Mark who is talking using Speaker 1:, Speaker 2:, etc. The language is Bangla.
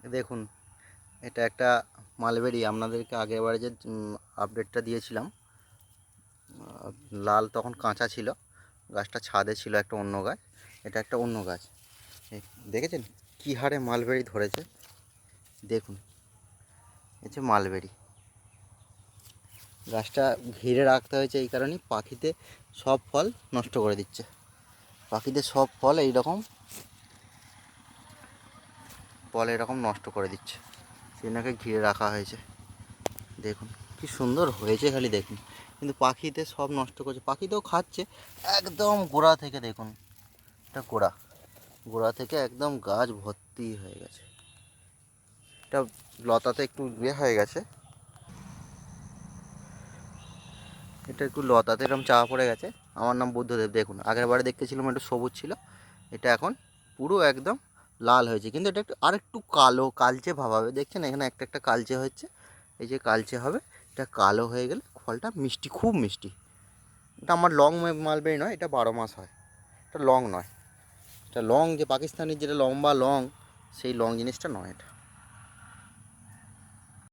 Speaker 1: দেখুন, এটা একটা মালবেরি। আপনাদেরকে আগেরবারে যে আপডেটটা দিয়েছিলাম, লাল তখন কাঁচা ছিল, গাছটা ছাদে ছিল একটা অন্য গাছ। এটা একটা অন্য গাছ। দেখেছেন কী হারে মালবেরি ধরেছে? দেখুন, এই যে মালবেরি গাছটা ঘিরে রাখতে হয়েছে এই কারণেই, পাখিতে সব ফল নষ্ট করে দিচ্ছে। পাখিদের সব ফল এরকম নষ্ট করে দিচ্ছে, সেটাকে ঘিরে রাখা হয়েছে। দেখুন কি সুন্দর হয়েছে, খালি দেখুন। কিন্তু পাখিতে সব নষ্ট করছে, পাখিতেও খাচ্ছে একদম গোড়া থেকে। দেখুন এটা গোড়া থেকে একদম গাছ ভর্তি হয়ে গেছে। এটা লতাতে একটু হয়ে গেছে, এটা একটু লতাতে এরকম চাপা পড়ে গেছে। আমার নাম বুদ্ধদেব। দেখুন আগের বারে দেখতেছিলাম একটু সবুজ ছিল, এটা এখন পুরো একদম লাল হয়েছে। কিন্তু এটা একটু আরেকটু কালো কালচে ভাব হবে। দেখছেন এখানে একটা একটা কালচে হচ্ছে, এই যে কালচে হবে। এটা কালো হয়ে গেলে ফলটা মিষ্টি, খুব মিষ্টি। এটা আমার লং মালবেরি নয়, এটা 12 মাস হয়। এটা লং নয়, এটা লং যে পাকিস্তানি যেটা লম্বা লং, সেই লং জিনিসটা নয় এটা।